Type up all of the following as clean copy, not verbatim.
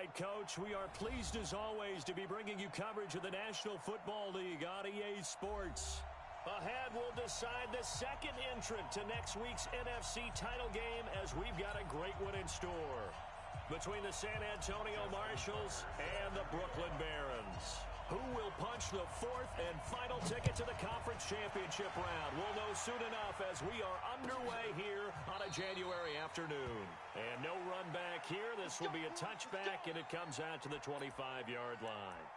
right, Coach. We are pleased, as always, to be bringing you coverage of the National Football League on EA Sports. Ahead, we'll decide the second entrant to next week's NFC title game as we've got a great one in store between the San Antonio Marshals and the Brooklyn Barons. Who will punch the fourth and final ticket to the conference championship round? We'll know soon enough as we are underway here on a January afternoon. And no run back here. This will be a touchback, and it comes out to the 25-yard line.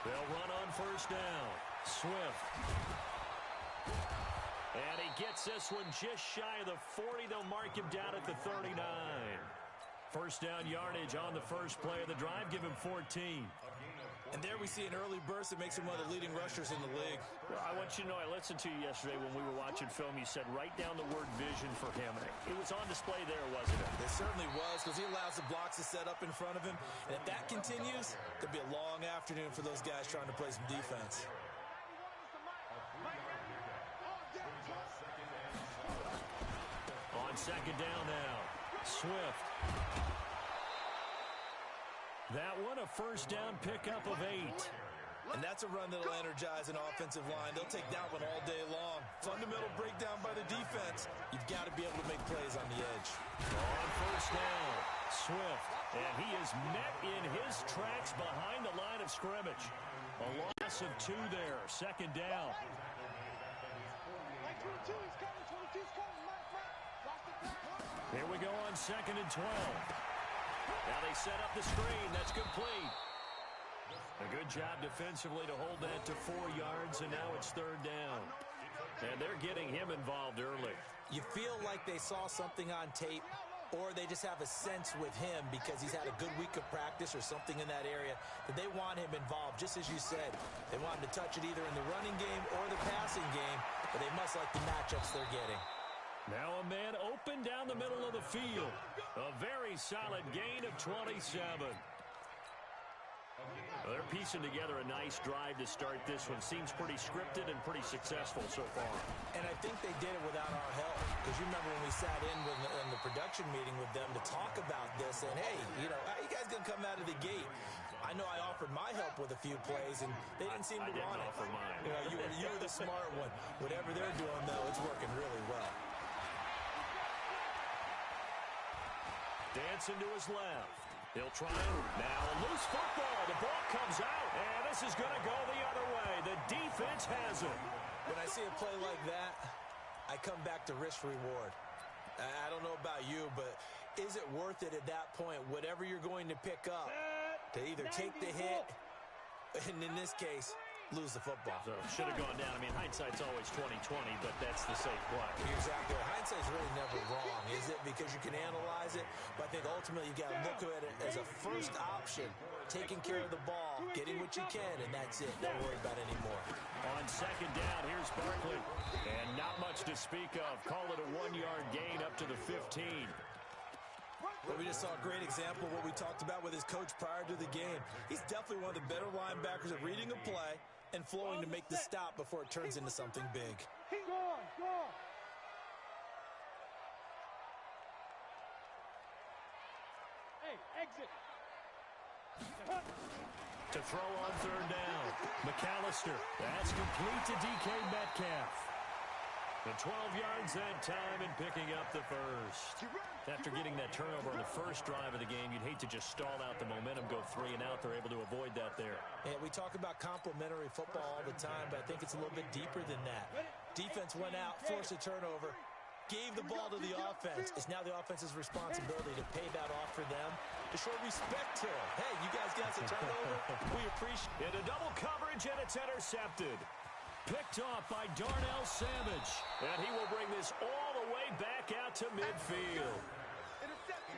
They'll run on first down. Swift. And he gets this one just shy of the 40. They'll mark him down at the 39. First down yardage on the first play of the drive. Give him 14. And there we see an early burst that makes him one of the leading rushers in the league. Well, I want you to know, I listened to you yesterday when we were watching film. You said write down the word vision for him. It was on display there, wasn't it? It certainly was, because he allows the blocks to set up in front of him. And if that continues, there'll be a long afternoon for those guys trying to play some defense. On second down now, Swift. That one, a first down pickup of 8. And that's a run that'll energize an offensive line. They'll take that one all day long. Fundamental breakdown by the defense. You've got to be able to make plays on the edge. On first down, Swift. And he is met in his tracks behind the line of scrimmage. A loss of 2 there. Second down. Here we go on second and 12. Now they set up the screen. That's complete. A good job defensively to hold that to 4 yards, and now it's third down. And they're getting him involved early. You feel like they saw something on tape, or they just have a sense with him because he's had a good week of practice or something in that area that they want him involved, just as you said. They want him to touch it either in the running game or the passing game, but they must like the matchups they're getting. Now a man open down the middle of the field. A very solid gain of 27. Well, they're piecing together a nice drive to start this one. Seems pretty scripted and pretty successful so far. And I think they did it without our help. Because you remember when we sat in the production meeting with them to talk about this. And, hey, you know, how are you guys going to come out of the gate? I know I offered my help with a few plays, and they didn't seem to want it. I didn't offer mine. You know, you were the smart one. Whatever they're doing, though, it's working really well. Dancing to his left. He'll try it. Now a loose football. The ball comes out. And this is going to go the other way. The defense has it. When I see a play like that, I come back to risk-reward. I don't know about you, but is it worth it at that point, whatever you're going to pick up, to either take the hit, and in this case, lose the football? So should have gone down. I mean, hindsight's always 20/20, but that's the safe play. You're exactly right. Hindsight's really never wrong, is it? Because you can analyze it, but I think ultimately you got to look at it as a first option, taking care of the ball, getting what you can, and that's it. Don't worry about it anymore. On second down, here's Barkley, and not much to speak of. Call it a 1-yard gain up to the 15. But we just saw a great example of what we talked about with his coach prior to the game. He's definitely one of the better linebackers at reading a play and flowing to make the stop before it turns into something big. Keep going, go. Hey, exit. To throw on third down, McAllister. That's complete to DK Metcalf. The 12 yards that time and picking up the first. After getting that turnover on the first drive of the game, you'd hate to just stall out the momentum, go 3 and out. They're able to avoid that there. Yeah, we talk about complementary football all the time, but I think it's a little bit deeper than that. Defense went out, forced a turnover, gave the ball to the offense. It's now the offense's responsibility to pay that off for them, to show respect to them. Hey, you guys got the turnover. We appreciate it. Into double coverage, and it's intercepted. Picked off by Darnell Savage. And he will bring this all the way back out to midfield.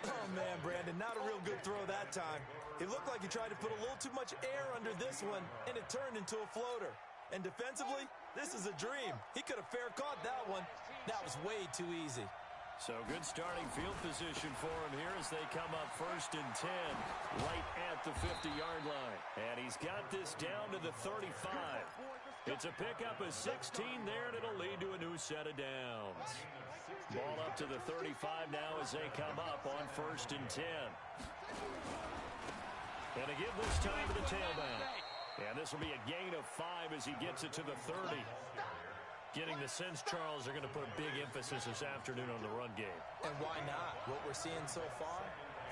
Oh, man, Brandon, not a real good throw that time. It looked like he tried to put a little too much air under this one, and it turned into a floater. And defensively, this is a dream. He could have fair caught that one. That was way too easy. So good starting field position for him here as they come up 1st and 10 right at the 50-yard line. And he's got this down to the 35. It's a pickup of 16 there, and it'll lead to a new set of downs. Ball up to the 35 now as they come up on 1st and 10. And a give this time to the tailback. And this will be a gain of 5 as he gets it to the 30. Getting the sense, Charles, are going to put a big emphasis this afternoon on the run game. And why not? What we're seeing so far,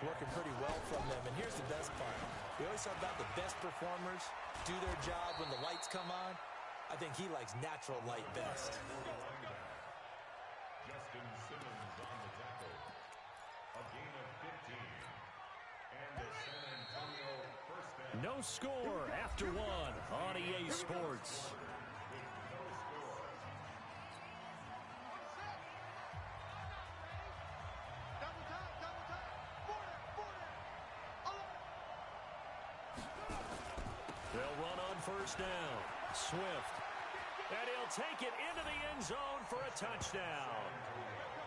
working pretty well from them. And here's the best part. We always talk about the best performers do their job when the lights come on. I think he likes natural light best. Justin Simmons on the tackle. A gain of 15. And the San Antonio first down. No score after 1 on EA Sports. They'll run on 1st down. Swift. And he'll take it into the end zone for a touchdown.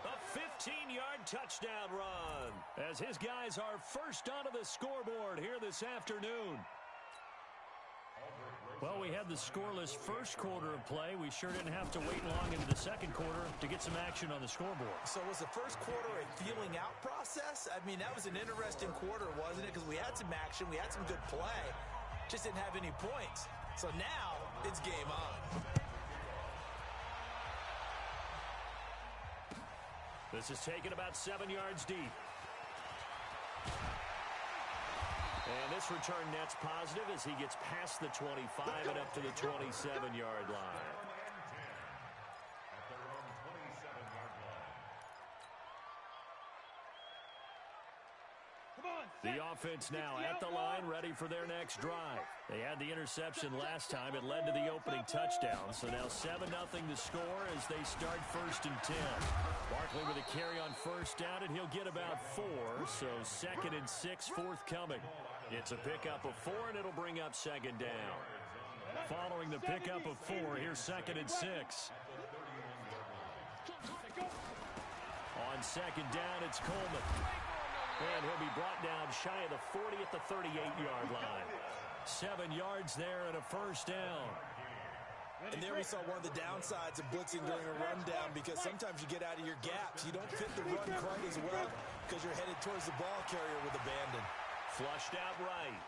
A 15-yard touchdown run as his guys are first onto the scoreboard here this afternoon. Well, we had the scoreless first quarter of play. We sure didn't have to wait long into the second quarter to get some action on the scoreboard. So was the first quarter a feeling out process? I mean, that was an interesting quarter, wasn't it? Because we had some action, we had some good play, just didn't have any points. So now it's game on. This is taken about 7 yards deep. And this return net's positive as he gets past the 25 and up to the 27-yard line. The offense now at the line, ready for their next drive. They had the interception last time. It led to the opening touchdown. So now 7-0 to score as they start 1st and 10. Barkley with a carry on 1st down, and he'll get about 4. So 2nd and 6 forthcoming. It's a pickup of 4, and it'll bring up 2nd down. Following the pickup of 4, here's 2nd and 6. On 2nd down, it's Coleman. And he'll be brought down shy of the 40 at the 38-yard line. 7 yards there and a 1st down. And there we saw one of the downsides of blitzing during a rundown, because sometimes you get out of your gaps. You don't fit the run quite as well because you're headed towards the ball carrier with abandon. Flushed out right.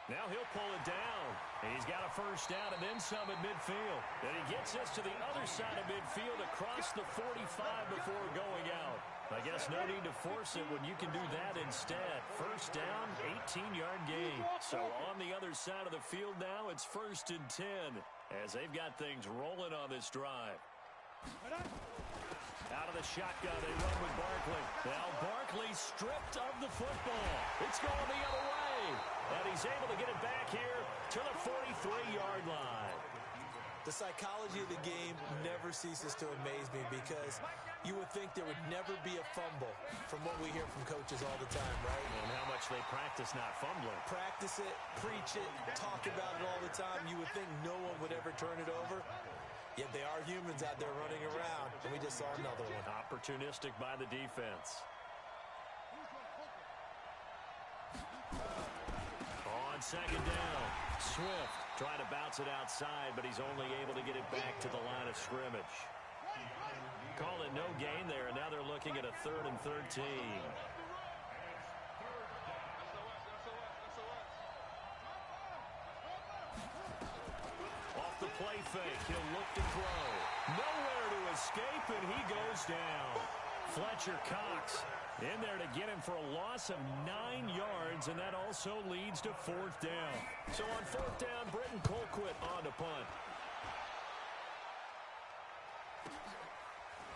Now he'll pull it down. He's got a 1st down and then some at midfield. And he gets us to the other side of midfield across the 45 before going out. I guess no need to force it when you can do that instead. 1st down, 18-yard gain. So on the other side of the field now, it's 1st and 10 as they've got things rolling on this drive. Out of the shotgun, they run with Barkley. Now Barkley stripped of the football. It's going the other way. And he's able to get it back here to the 43-yard line. The psychology of the game never ceases to amaze me, because you would think there would never be a fumble from what we hear from coaches all the time, right? And how much they practice not fumbling. Practice it, preach it, talk about it all the time. You would think no one would ever turn it over. Yet they are humans out there running around, and we just saw another one. Opportunistic by the defense. On 2nd down, Swift trying to bounce it outside, but he's only able to get it back to the line of scrimmage. Call it no gain there, and now they're looking at a 3rd and 13. Off the play fake, he'll look to throw. Nowhere to escape, and he goes down. Fletcher Cox in there to get him for a loss of 9 yards, and that also leads to 4th down. So on 4th down, Britton Colquitt on to punt.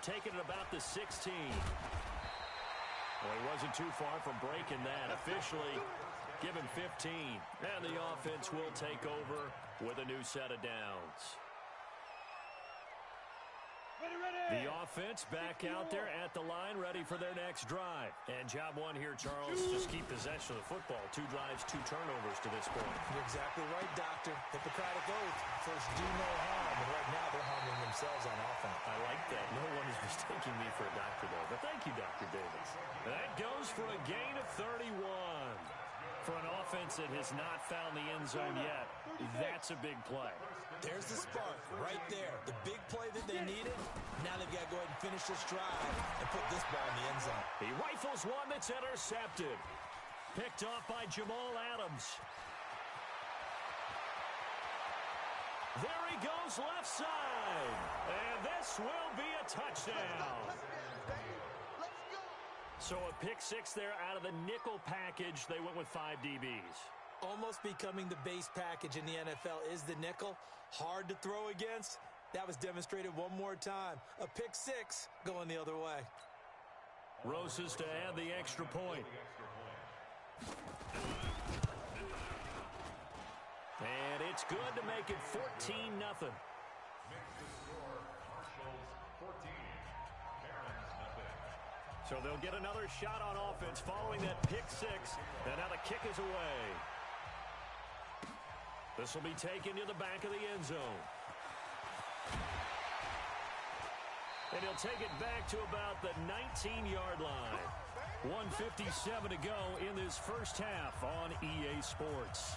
Taking it about the 16. Well, he wasn't too far from breaking that. Officially, give him 15. And the offense will take over with a new set of downs. The offense back out there at the line, ready for their next drive. And job one here, Charles, just keep possession of the football. 2 drives, 2 turnovers to this point. You're exactly right, Doctor. Hippocratic oath. First, do no harm. And right now, they're harming themselves on offense. I like that. No one is mistaking me for a doctor, though. But thank you, Dr. Davis. That goes for a gain of 31. For an offense that has not found the end zone yet, that's a big play. There's the spark right there. The big play that they needed. Now they've got to go ahead and finish this drive and put this ball in the end zone. He rifles one that's intercepted. Picked off by Jamal Adams. There he goes left side. And this will be a touchdown. So a pick 6 there out of the nickel package. They went with 5 DBs. Almost becoming the base package in the NFL is the nickel. Hard to throw against. That was demonstrated one more time. A pick 6 going the other way. Rosas to add the extra point. And it's good to make it 14-0. So they'll get another shot on offense following that pick 6. And now the kick is away. This will be taken to the back of the end zone. And he'll take it back to about the 19-yard line. 1:57 to go in this first half on EA Sports.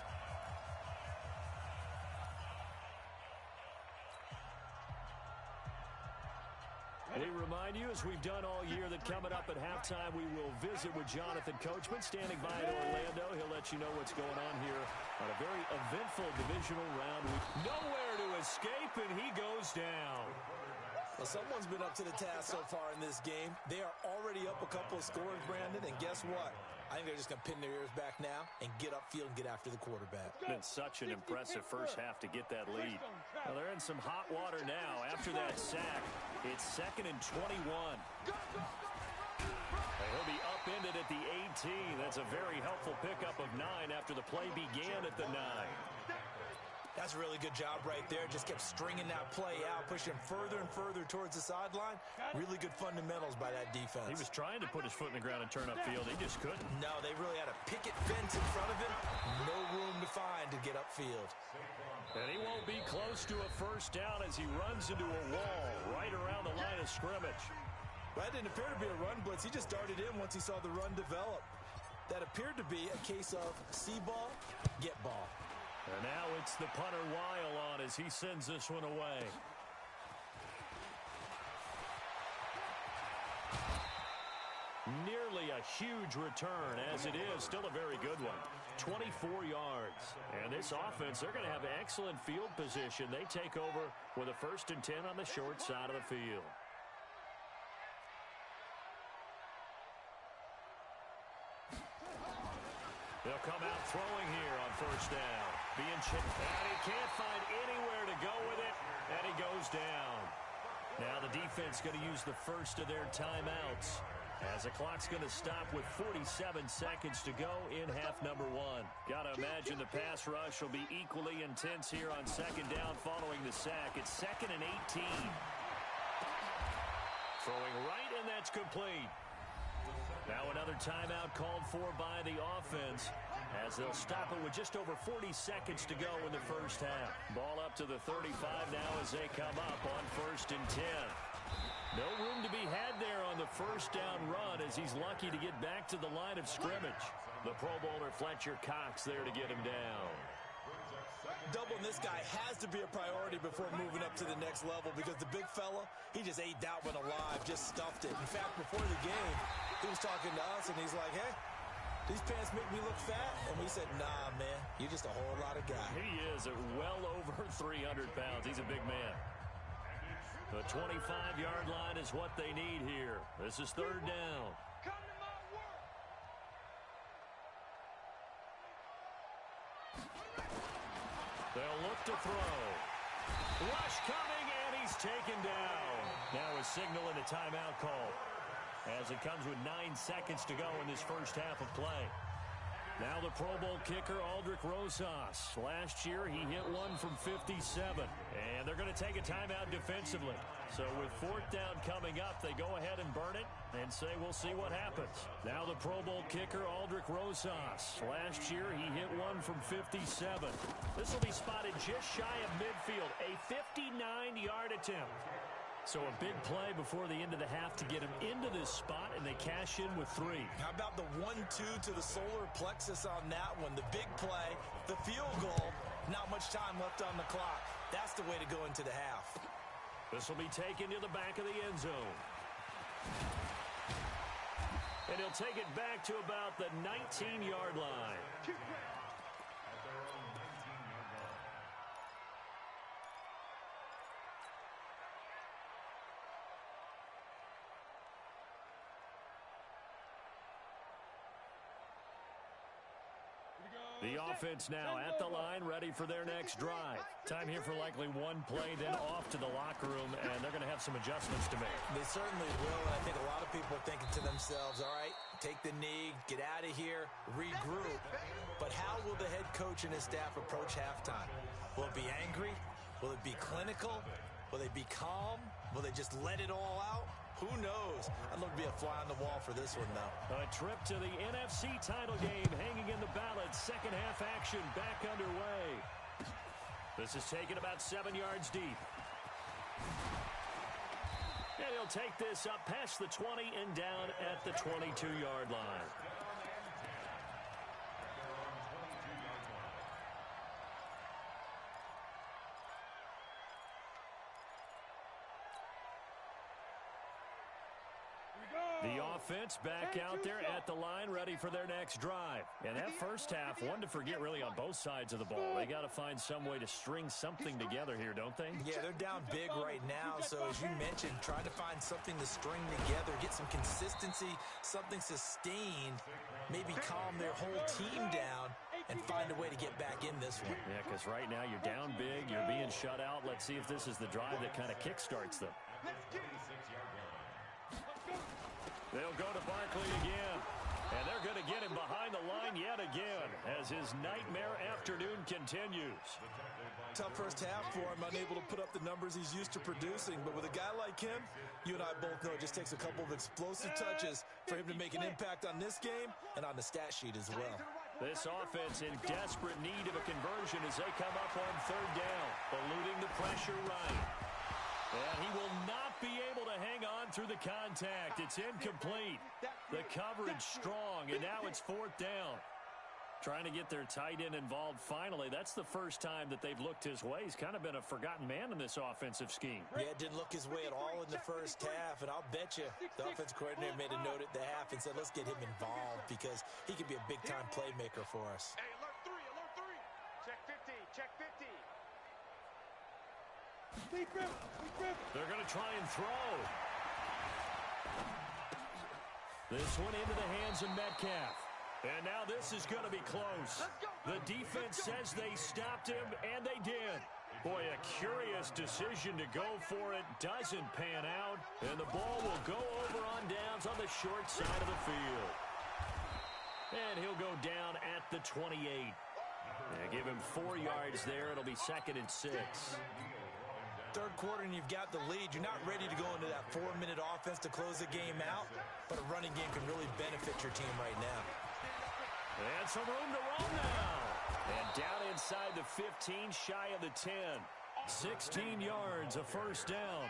We remind you, as we've done all year, that coming up at halftime, we will visit with Jonathan Coachman standing by in Orlando. He'll let you know what's going on here on a very eventful divisional round. Nowhere to escape, and he goes down. Well, someone's been up to the task so far in this game. They are already up a couple of scores, Brandon, and guess what? I think they're just going to pin their ears back now and get upfield and get after the quarterback. Been such an impressive first half to get that lead. Well, they're in some hot water now. After that sack, it's 2nd and 21. He'll be upended at the 18. That's a very helpful pickup of 9 after the play began at the 9. That's a really good job right there. Just kept stringing that play out, pushing further and further towards the sideline. Really good fundamentals by that defense. He was trying to put his foot in the ground and turn upfield. He just couldn't. No, they really had a picket fence in front of him. No room to find to get upfield. And he won't be close to a first down as he runs into a wall right around the line of scrimmage. Well, that didn't appear to be a run blitz. He just darted in once he saw the run develop. That appeared to be a case of see ball, get ball. And now it's the punter Weil on as he sends this one away. Nearly a huge return, as it is still a very good one. 24 yards. And this offense, they're going to have excellent field position. They take over with a 1st and 10 on the short side of the field. They'll come out throwing here on first down. Being chipped, and he can't find anywhere to go with it, and he goes down. Now the defense going to use the first of their timeouts as the clock's going to stop with 47 seconds to go in half number 1. Got to imagine the pass rush will be equally intense here on 2nd down following the sack. It's 2nd and 18. Throwing right, and that's complete. Now another timeout called for by the offense as they'll stop it with just over 40 seconds to go in the first half. Ball up to the 35 now as they come up on 1st and 10. No room to be had there on the first down run as he's lucky to get back to the line of scrimmage. The Pro Bowler Fletcher Cox there to get him down. Doubling this guy has to be a priority before moving up to the next level because the big fella, he just ate that one alive, just stuffed it. In fact, before the game, he was talking to us, and he's like, hey, these pants make me look fat? And we said, nah, man, you're just a whole lot of guy. He is at well over 300 pounds. He's a big man. The 25-yard line is what they need here. This is 3rd down. They'll look to throw. Rush coming, and he's taken down. Now a signal and a timeout call as it comes with 9 seconds to go in this first half of play. Now the Pro Bowl kicker, Aldrich Rosas. Last year, he hit one from 57. And they're going to take a timeout defensively. So with fourth down coming up, they go ahead and burn it and say we'll see what happens. Now the Pro Bowl kicker, Aldrich Rosas. Last year, he hit one from 57. This will be spotted just shy of midfield. A 59-yard attempt. So a big play before the end of the half to get him into this spot, and they cash in with 3. How about the 1-2 to the solar plexus on that one? The big play, the field goal, not much time left on the clock. That's the way to go into the half. This will be taken to the back of the end zone. And he'll take it back to about the 19-yard line. The offense now at the line, ready for their next drive. Time here for likely one play, then off to the locker room, and they're going to have some adjustments to make. They certainly will, and I think a lot of people are thinking to themselves, all right, take the knee, get out of here, regroup. But how will the head coach and his staff approach halftime? Will it be angry? Will it be clinical? Will they be calm? Will they just let it all out? Who knows? I'd love to be a fly on the wall for this one, though. A trip to the NFC title game hanging in the balance. Second half action back underway. This is taken about 7 yards deep. And he'll take this up past the 20 and down at the 22-yard line. The offense back out there at the line, ready for their next drive. And that first half, one to forget really on both sides of the ball. They got to find some way to string something together here, don't they? Yeah, they're down big right now. So as you mentioned, trying to find something to string together, get some consistency, something sustained, maybe calm their whole team down and find a way to get back in this one. Yeah, because right now you're down big, you're being shut out. Let's see if this is the drive that kind of kickstarts them. They'll go to Barkley again, and they're going to get him behind the line yet again as his nightmare afternoon continues. Tough first half for him, unable to put up the numbers he's used to producing. But with a guy like him, you and I both know it just takes a couple of explosive touches for him to make an impact on this game and on the stat sheet as well. This offense in desperate need of a conversion as they come up on third down, eluding the pressure right. And he will not be able to hang on through the contact. It's incomplete. The coverage strong, and now it's fourth down. Trying to get their tight end involved finally. That's the first time that they've looked his way. He's kind of been a forgotten man in this offensive scheme. Yeah, it didn't look his way at all in the first half, and I'll bet you the offensive coordinator made a note at the half and said, let's get him involved because he could be a big-time playmaker for us. Hey, alert 3, alert 3. Check 50, check 50. They're going to try and throw. This one into the hands of Metcalf. And now this is going to be close. The defense says they stopped him, and they did. Boy, a curious decision to go for it. Doesn't pan out. And the ball will go over on downs on the short side of the field. And he'll go down at the 28. Give him 4 yards there. It'll be 2nd and 6. Third quarter and you've got the lead. You're not ready to go into that 4-minute offense to close the game out, but a running game can really benefit your team right now. And some room to run now. And down inside the 15, shy of the 10. 16 yards, a first down.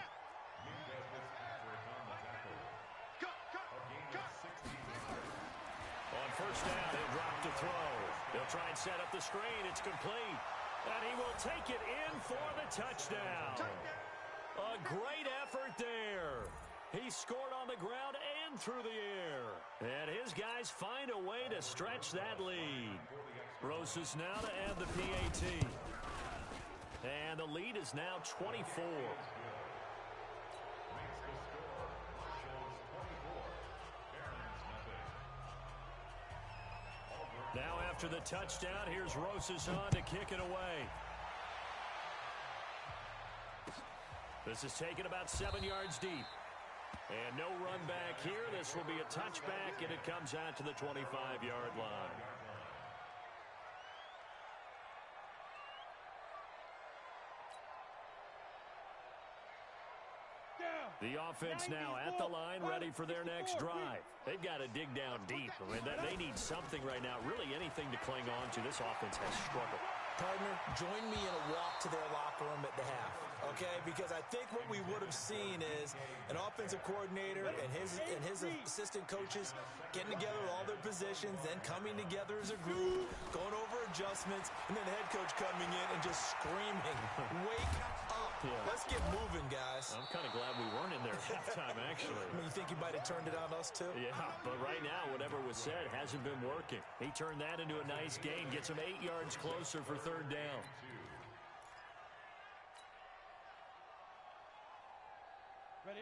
On first down, he'll drop to throw. He'll try and set up the screen. It's complete. And he will take it in for the touchdown. A great effort there. He scored on the ground and through the air. And his guys find a way to stretch that lead. Rosas now to add the PAT. And the lead is now 24. Now after the touchdown, here's Rosas on to kick it away. This is taken about 7 yards deep. And no run back here. This will be a touchback, and it comes out to the 25-yard line. The offense now at the line, ready for their next drive. They've got to dig down deep. I mean, they need something right now, really anything to cling on to. This offense has struggled. Partner, join me in a walk to their locker room at the half, okay? Because I think what we would have seen is an offensive coordinator and his assistant coaches getting together with all their positions, then coming together as a group, going over adjustments, and then the head coach coming in and just screaming, wake up. Yeah. Let's get moving, guys. I'm kind of glad we weren't in there at halftime, actually. I mean, you think he might have turned it on us, too? Yeah, but right now, whatever was said hasn't been working. He turned that into a nice gain, gets him 8 yards closer for third down.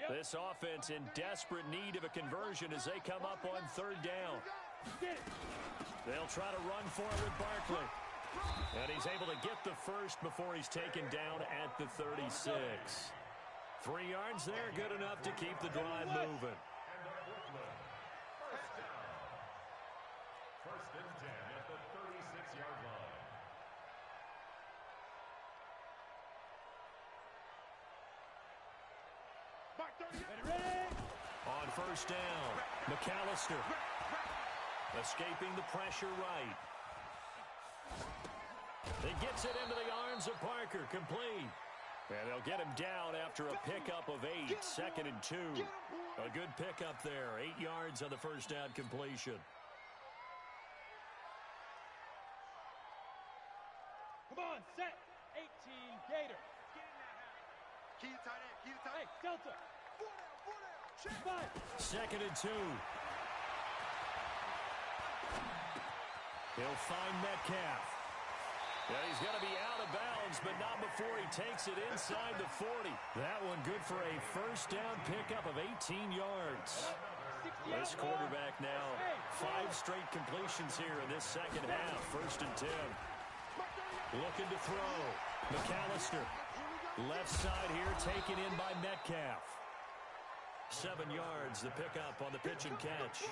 This offense in desperate need of a conversion as they come up on third down. They'll try to run for it with Barkley. And he's able to get the first before he's taken down at the 36. 3 yards there, good enough to keep the drive moving. First and 10 at the 36-yard line. On first down, McAllister escaping the pressure right. He gets it into the arms of Parker, complete. And they'll get him down after a pickup of 8, 2nd and 2. A good pickup there, 8 yards on the first down completion. Come on, set. 18, Gator. Key to tight end, key to tight end. Hey, Delta. 4 down, check. 2nd and 2. He'll find Metcalf. Yeah, he's going to be out of bounds, but not before he takes it inside the 40. That one good for a first down pickup of 18 yards. This quarterback now, 5 straight completions here in this second half. 1st and 10. Looking to throw. McAllister. Left side here, taken in by Metcalf. 7 yards, the pickup on the pitch and catch.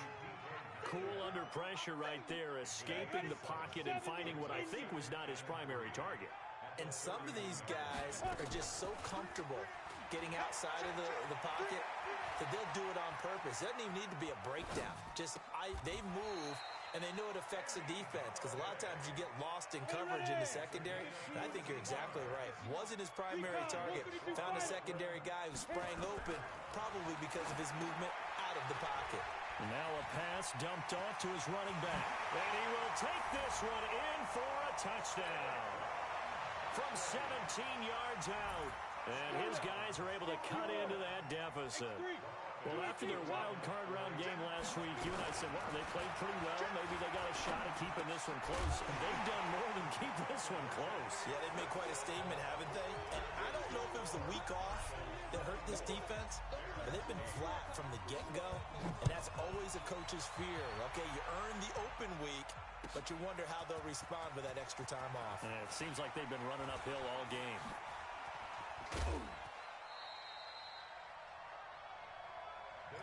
Cool under pressure right there, escaping the pocket and finding what I think was not his primary target. And some of these guys are just so comfortable getting outside of the pocket that they'll do it on purpose. It doesn't even need to be a breakdown. They move, and they know it affects the defense because a lot of times you get lost in coverage in the secondary, and I think you're exactly right. Wasn't his primary target. Found a secondary guy who sprang open, probably because of his movement out of the pocket. Now a pass dumped off to his running back. And he will take this one in for a touchdown. From 17 yards out. And his guys are able to cut into that deficit. Well, after their wild card round game last week, you and I said, well, they played pretty well. Maybe they got a shot at keeping this one close. And they've done more than keep this one close. Yeah, they've made quite a statement, haven't they? And I don't know if it was the week off that hurt this defense, but they've been flat from the get-go, and that's always a coach's fear. Okay, you earn the open week, but you wonder how they'll respond with that extra time off. And it seems like they've been running uphill all game.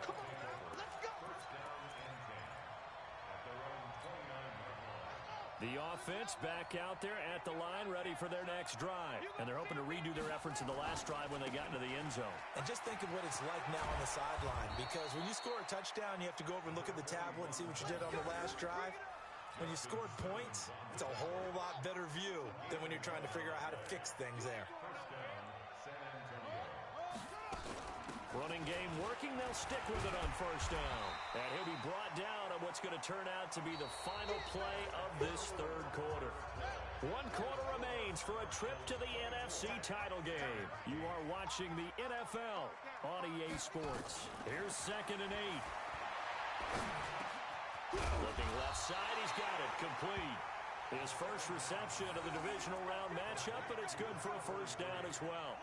Come on, now, let's go. First down and 10 at their own 29-yard line. The offense back out there at the line, ready for their next drive. And they're hoping to redo their efforts in the last drive when they got into the end zone. And just think of what it's like now on the sideline, because when you score a touchdown, you have to go over and look at the tablet and see what you did on the last drive. When you scored points, it's a whole lot better view than when you're trying to figure out how to fix things there. First down, San Antonio. Running game working, they'll stick with it on first down. And he'll be brought down on what's going to turn out to be the final play of this third quarter. 1 quarter remains for a trip to the NFC title game. You are watching the NFL on EA Sports. Here's 2nd and 8. Looking left side, he's got it, complete. His first reception of the divisional round matchup, but it's good for a first down as well.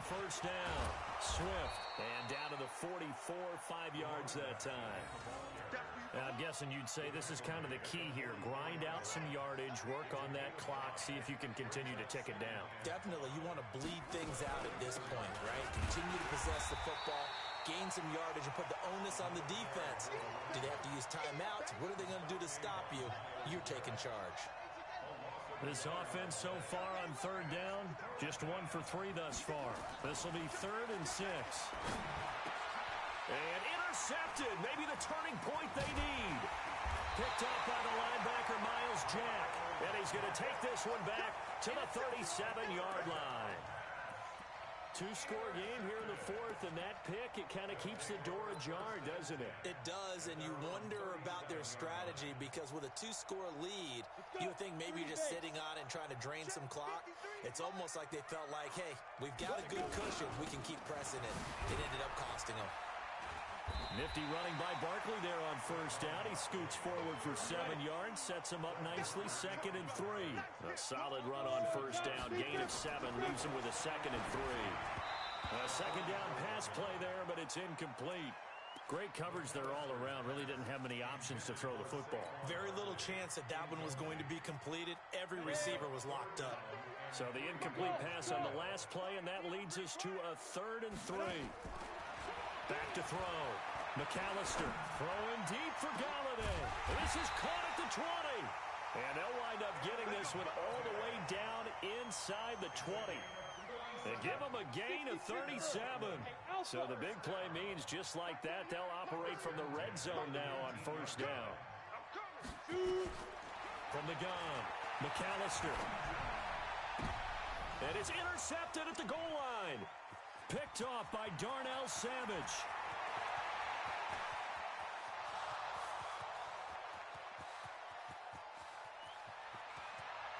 First down, Swift, and down to the 44, 5 yards that time. Now, I'm guessing you'd say this is kind of the key here. Grind out some yardage, work on that clock, see if you can continue to tick it down. Definitely, you want to bleed things out at this point, right? Continue to possess the football, gain some yardage, and put the onus on the defense. Do they have to use timeouts? What are they going to do to stop you? You're taking charge. This offense so far on third down, just 1 for 3 thus far. This will be 3rd and 6. And intercepted. Maybe the turning point they need. Picked up by the linebacker, Miles Jack. And he's going to take this one back to the 37-yard line. 2-score game here in the 4th, and that pick, it kind of keeps the door ajar, doesn't it? It does, and you wonder about their strategy because with a 2-score lead, you would think maybe you're just sitting on it and trying to drain some clock. It's almost like they felt like, hey, we've got a good cushion. We can keep pressing it. It ended up costing them. Nifty running by Barkley there on 1st down. He scoots forward for 7 yards, sets him up nicely, 2nd and 3. A solid run on 1st down, gain of 7, leaves him with a 2nd and 3. A 2nd down pass play there, but it's incomplete. Great coverage there all around. Really didn't have many options to throw the football. Very little chance that that one was going to be completed. Every receiver was locked up. So the incomplete pass on the last play, and that leads us to a 3rd and 3. Back to throw. McAllister throwing deep for Galladay. This is caught at the 20. And they'll wind up getting this one all the way down inside the 20. They give them a gain of 37. So the big play means just like that, they'll operate from the red zone now on 1st down. From the gun, McAllister. And it's intercepted at the goal line. Picked off by Darnell Savage.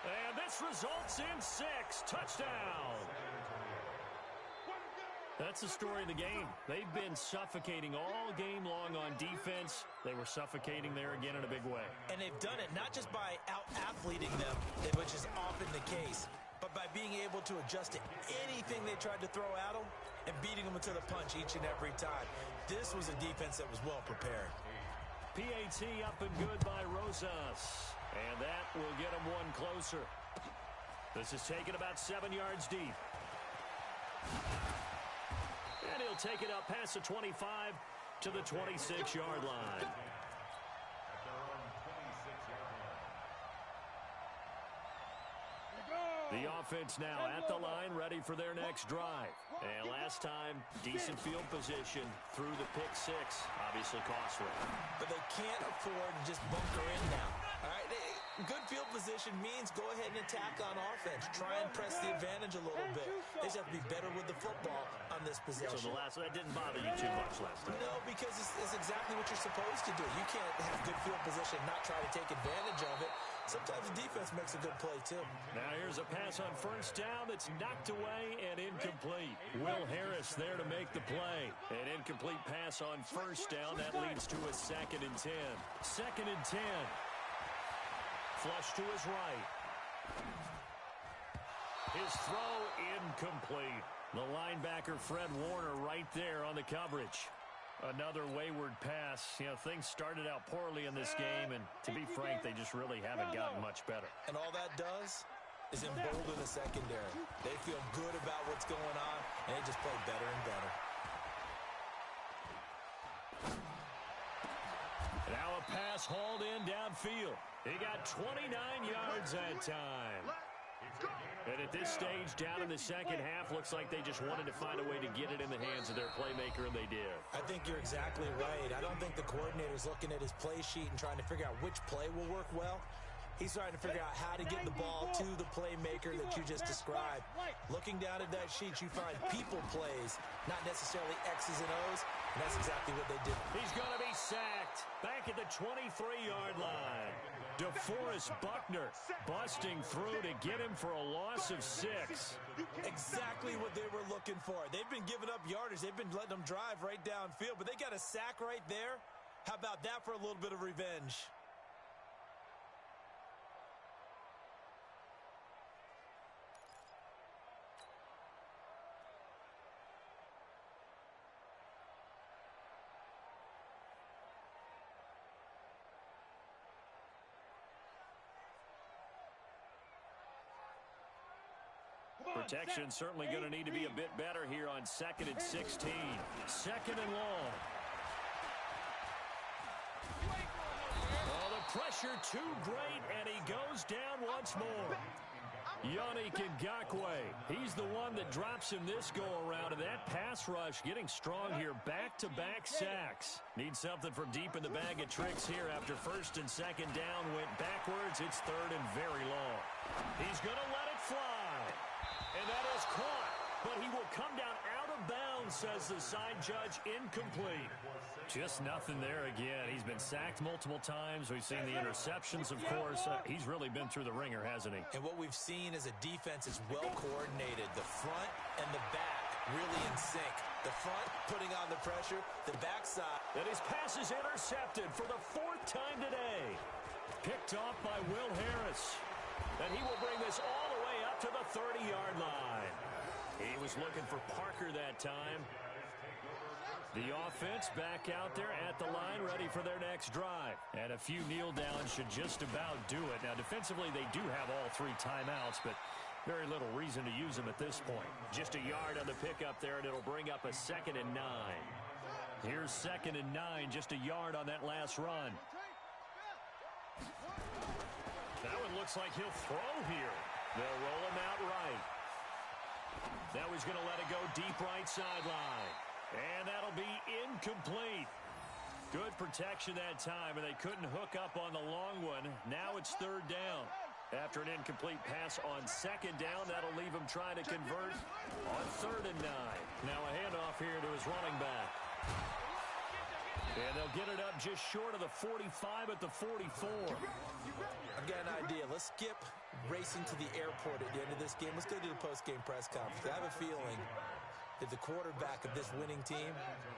And this results in 6. Touchdown. That's the story of the game. They've been suffocating all game long on defense. They were suffocating there again in a big way. And they've done it not just by out-athleting them, which is often the case, but by being able to adjust to anything they tried to throw at them and beating them to the punch each and every time. This was a defense that was well prepared. PAT up and good by Rosas. And that will get him one closer. This is taken about 7 yards deep. And he'll take it up past the 25 to the 26-yard line. The offense now at the line, ready for their next drive. And last time, decent field position through the pick 6. Obviously costly. But they can't afford to just bunker in now. All right, good field position means go ahead and attack on offense. Try and press the advantage a little bit. They just have to be better with the football on this possession. So that didn't bother you too much last time? No, because it's exactly what you're supposed to do. You can't have good field position and not try to take advantage of it. Sometimes the defense makes a good play, too. Now here's a pass on 1st down that's knocked away and incomplete. Will Harris there to make the play. An incomplete pass on 1st down. That leads to a 2nd and 10. 2nd and 10. Flush to his right. His throw incomplete. The linebacker, Fred Warner, right there on the coverage. Another wayward pass. You know, things started out poorly in this game, and to be frank, they just really haven't gotten much better. And all that does is embolden the secondary. They feel good about what's going on, and they just play better and better. Now a pass hauled in downfield. He got 29 yards that time. And at this stage, down in the second half, looks like they just wanted to find a way to get it in the hands of their playmaker, and they did. I think you're exactly right. I don't think the coordinator's looking at his play sheet and trying to figure out which play will work well. He's trying to figure out how to get the ball to the playmaker that you just described. Looking down at that sheet, you find people plays, not necessarily X's and O's, and that's exactly what they did. He's going to be sacked back at the 23-yard line. DeForest Buckner busting through to get him for a loss of 6. Exactly what they were looking for. They've been giving up yardage. They've been letting them drive right downfield, but they got a sack right there. How about that for a little bit of revenge? Protection certainly going to need to be a bit better here on 2nd and 16. 2nd and long. Oh, the pressure pressure too great, and he goes down once more. Yannick Ngakoue, he's the one that drops him this go-around, and that pass rush getting strong here. Back-to-back sacks. Need something from deep in the bag of tricks here after first and second down went backwards. It's third and very long. He's going to let it fly, and that is caught, but he will come down out of bounds, says the side judge. Incomplete. Just nothing there again. He's been sacked multiple times. We've seen the interceptions, of course. He's really been through the ringer, hasn't he? And what we've seen is a defense is well coordinated. The front and the back really in sync. The front putting on the pressure, the backside. And his pass is intercepted for the fourth time today. Picked off by Will Harris. And he will bring this all the way up to the 30-yard line. He was looking for Parker that time. The offense back out there at the line, ready for their next drive. And a few kneel downs should just about do it. Now, defensively, they do have all three timeouts, but very little reason to use them at this point. Just a yard on the pickup there, and it'll bring up a 2nd and 9. Here's 2nd and 9, just a yard on that last run. That one looks like he'll throw here. They'll roll him out right. Now he's going to let it go deep right sideline. And that'll be incomplete. Good protection that time, and they couldn't hook up on the long one. Now it's third down. After an incomplete pass on second down, that'll leave him trying to convert on 3rd and 9. Now a handoff here to his running back. And they'll get it up just short of the 45 at the 44. I've got an idea. Let's skip racing to the airport at the end of this game. Let's go to the post-game press conference. I have a feeling that the quarterback of this winning team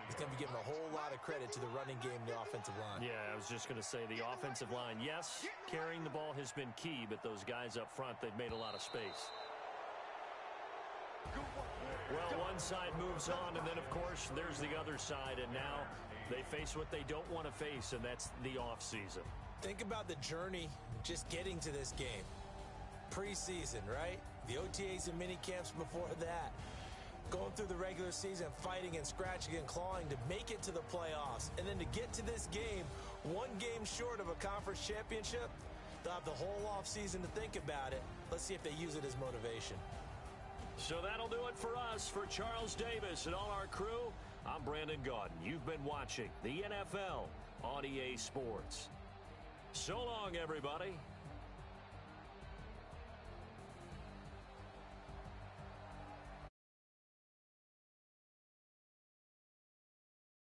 is going to be given a whole lot of credit to the running game and the offensive line. Yeah, I was just going to say the offensive line, yes, carrying the ball has been key, but those guys up front, they've made a lot of space. Well, one side moves on, and then, of course, there's the other side, and now they face what they don't want to face, and that's the offseason. Think about the journey just getting to this game. Preseason, right? The OTAs and mini camps before that. Going through the regular season, fighting and scratching and clawing to make it to the playoffs. And then to get to this game, one game short of a conference championship, they'll have the whole offseason to think about it. Let's see if they use it as motivation. So that'll do it for us. For Charles Davis and all our crew, I'm Brandon Gaudin. You've been watching the NFL on EA Sports. So long, everybody.